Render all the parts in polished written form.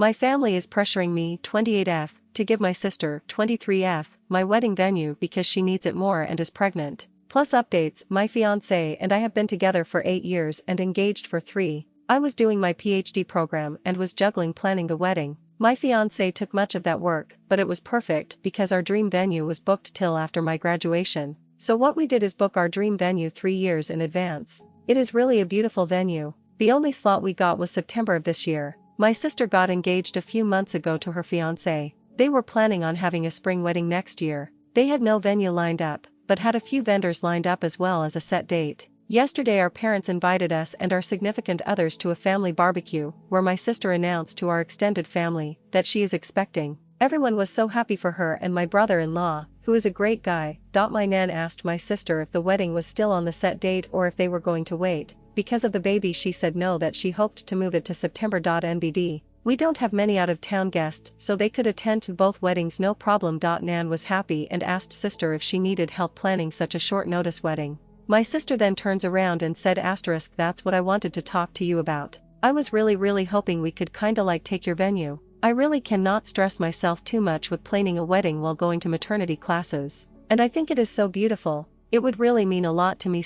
My family is pressuring me, 28F, to give my sister, 23F, my wedding venue because she needs it more and is pregnant. Plus updates, my fiancé and I have been together for 8 years and engaged for 3. I was doing my PhD program and was juggling planning the wedding. My fiancé took much of that work, but it was perfect because our dream venue was booked till after my graduation. So what we did is book our dream venue 3 years in advance. It is really a beautiful venue. The only slot we got was September of this year. My sister got engaged a few months ago to her fiancé. They were planning on having a spring wedding next year. They had no venue lined up, but had a few vendors lined up as well as a set date. Yesterday our parents invited us and our significant others to a family barbecue, where my sister announced to our extended family that she is expecting. Everyone was so happy for her and my brother-in-law, who is a great guy. My nan asked my sister if the wedding was still on the set date or if they were going to wait. Because of the baby she said no, that she hoped to move it to September. NBD. We don't have many out-of-town guests so they could attend to both weddings no problem. Nan was happy and asked sister if she needed help planning such a short notice wedding. My sister then turns around and said *, that's what I wanted to talk to you about. I was really hoping we could kinda like take your venue. I really cannot stress myself too much with planning a wedding while going to maternity classes. And I think it is so beautiful. It would really mean a lot to me.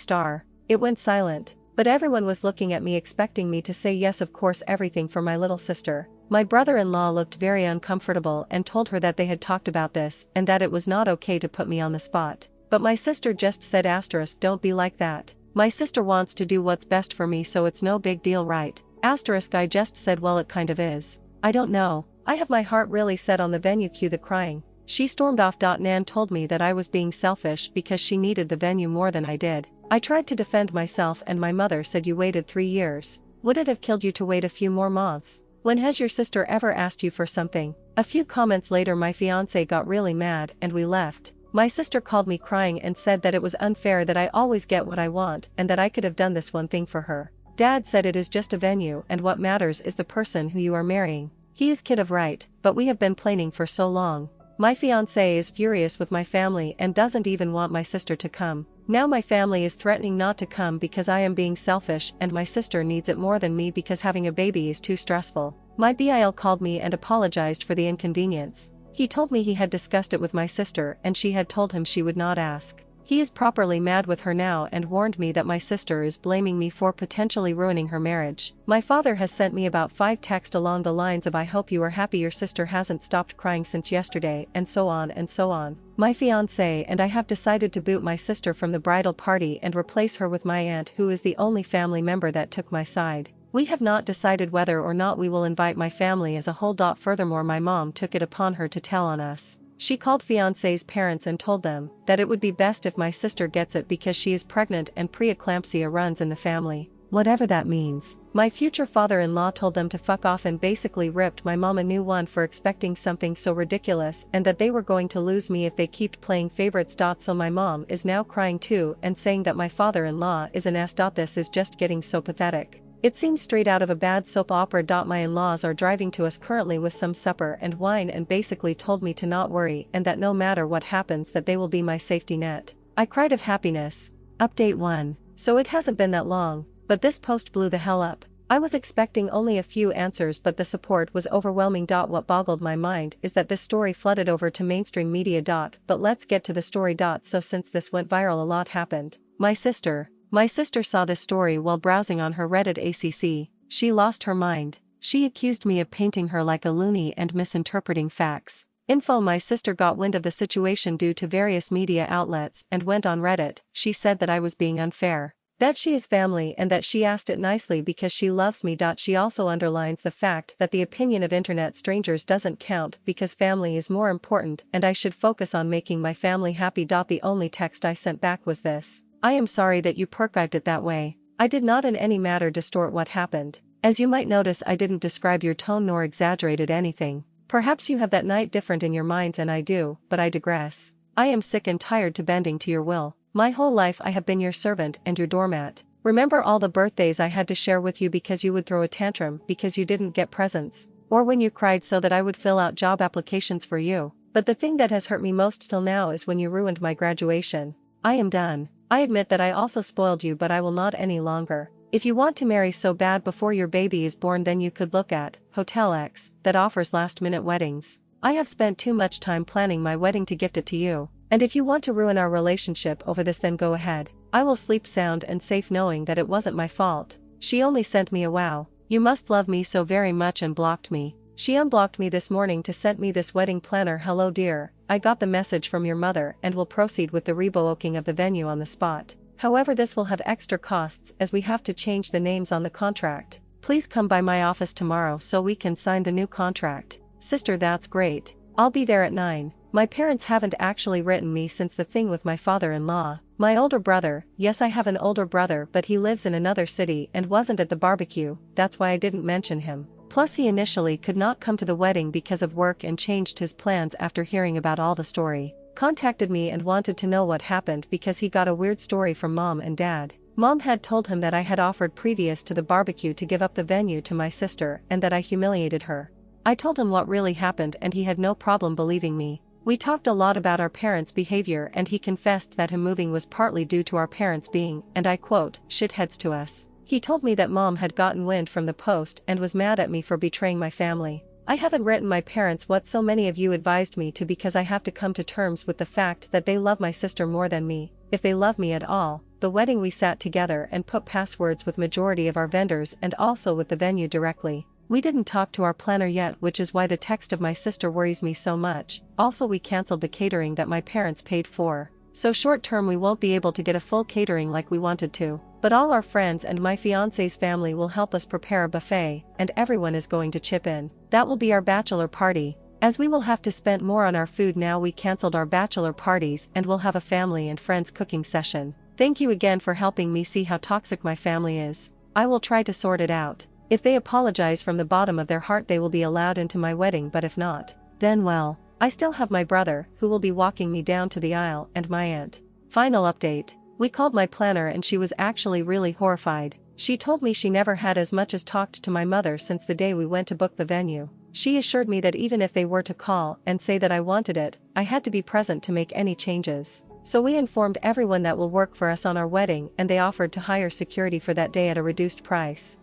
It went silent, but everyone was looking at me expecting me to say yes, of course, everything for my little sister. My brother-in-law looked very uncomfortable and told her that they had talked about this and that it was not okay to put me on the spot. But my sister just said *, don't be like that. My sister wants to do what's best for me, so it's no big deal, right? I just said, well, it kind of is. I don't know. I have my heart really set on the venue. Cue the crying. She stormed off. Nan told me that I was being selfish because she needed the venue more than I did. I tried to defend myself and my mother said, you waited 3 years. Would it have killed you to wait a few more months? When has your sister ever asked you for something? A few comments later my fiancé got really mad and we left. My sister called me crying and said that it was unfair that I always get what I want and that I could have done this one thing for her. Dad said it is just a venue and what matters is the person who you are marrying. He is kid of right, but we have been planning for so long. My fiancé is furious with my family and doesn't even want my sister to come. Now my family is threatening not to come because I am being selfish and my sister needs it more than me because having a baby is too stressful. My BIL called me and apologized for the inconvenience. He told me he had discussed it with my sister and she had told him she would not ask. He is properly mad with her now and warned me that my sister is blaming me for potentially ruining her marriage. My father has sent me about 5 texts along the lines of I hope you are happy your sister hasn't stopped crying since yesterday and so on and so on. My fiancé and I have decided to boot my sister from the bridal party and replace her with my aunt, who is the only family member that took my side. We have not decided whether or not we will invite my family as a whole. Furthermore, my mom took it upon her to tell on us. She called fiancé's parents and told them that it would be best if my sister gets it because she is pregnant and preeclampsia runs in the family. Whatever that means. My future father-in-law told them to fuck off and basically ripped my mom a new one for expecting something so ridiculous and that they were going to lose me if they kept playing favorites. So my mom is now crying too and saying that my father-in-law is an ass. This is just getting so pathetic. It seems straight out of a bad soap opera. My in-laws are driving to us currently with some supper and wine and basically told me to not worry and that no matter what happens that they will be my safety net. I cried of happiness. Update 1. So it hasn't been that long, but this post blew the hell up. I was expecting only a few answers but the support was overwhelming. What boggled my mind is that this story flooded over to mainstream media. But let's get to the story. So since this went viral, a lot happened. My sister saw this story while browsing on her Reddit ACC. She lost her mind. She accused me of painting her like a loony and misinterpreting facts. My sister got wind of the situation due to various media outlets and went on Reddit. She said that I was being unfair. That she is family and that she asked it nicely because she loves me. She also underlines the fact that the opinion of internet strangers doesn't count because family is more important and I should focus on making my family happy. The only text I sent back was this: I am sorry that you perceived it that way. I did not in any manner distort what happened. As you might notice, I didn't describe your tone nor exaggerated anything. Perhaps you have that night different in your mind than I do, but I digress. I am sick and tired to bending to your will. My whole life I have been your servant and your doormat. Remember all the birthdays I had to share with you because you would throw a tantrum because you didn't get presents, or when you cried so that I would fill out job applications for you. But the thing that has hurt me most till now is when you ruined my graduation. I am done. I admit that I also spoiled you, but I will not any longer. If you want to marry so bad before your baby is born, then you could look at Hotel X, that offers last-minute weddings. I have spent too much time planning my wedding to gift it to you. And if you want to ruin our relationship over this, then go ahead. I will sleep sound and safe knowing that it wasn't my fault. She only sent me a wow. You must love me so very much, and blocked me. She unblocked me this morning to send me this wedding planner. Hello dear, I got the message from your mother and will proceed with the rebooking of the venue on the spot. However, this will have extra costs as we have to change the names on the contract. Please come by my office tomorrow so we can sign the new contract. Sister, that's great. I'll be there at 9. My parents haven't actually written me since the thing with my father-in-law. My older brother, yes, I have an older brother, but he lives in another city and wasn't at the barbecue, that's why I didn't mention him. Plus he initially could not come to the wedding because of work and changed his plans after hearing about all the story. Contacted me and wanted to know what happened because he got a weird story from mom and dad. Mom had told him that I had offered previous to the barbecue to give up the venue to my sister and that I humiliated her. I told him what really happened and he had no problem believing me. We talked a lot about our parents' behavior and he confessed that him moving was partly due to our parents being, and I quote, shitheads to us. He told me that mom had gotten wind from the post and was mad at me for betraying my family. I haven't written my parents what so many of you advised me to because I have to come to terms with the fact that they love my sister more than me, if they love me at all. The wedding we sat together and put passwords with majority of our vendors and also with the venue directly. We didn't talk to our planner yet, which is why the text of my sister worries me so much. Also, we cancelled the catering that my parents paid for. So short term we won't be able to get a full catering like we wanted to. But all our friends and my fiance's family will help us prepare a buffet, and everyone is going to chip in. That will be our bachelor party. As we will have to spend more on our food now, we cancelled our bachelor parties and we'll have a family and friends cooking session. Thank you again for helping me see how toxic my family is. I will try to sort it out. If they apologize from the bottom of their heart, they will be allowed into my wedding, but if not, then well, I still have my brother, who will be walking me down to the aisle, and my aunt. Final update. We called my planner and she was actually really horrified. She told me she never had as much as talked to my mother since the day we went to book the venue. She assured me that even if they were to call and say that I wanted it, I had to be present to make any changes. So we informed everyone that will work for us on our wedding and they offered to hire security for that day at a reduced price.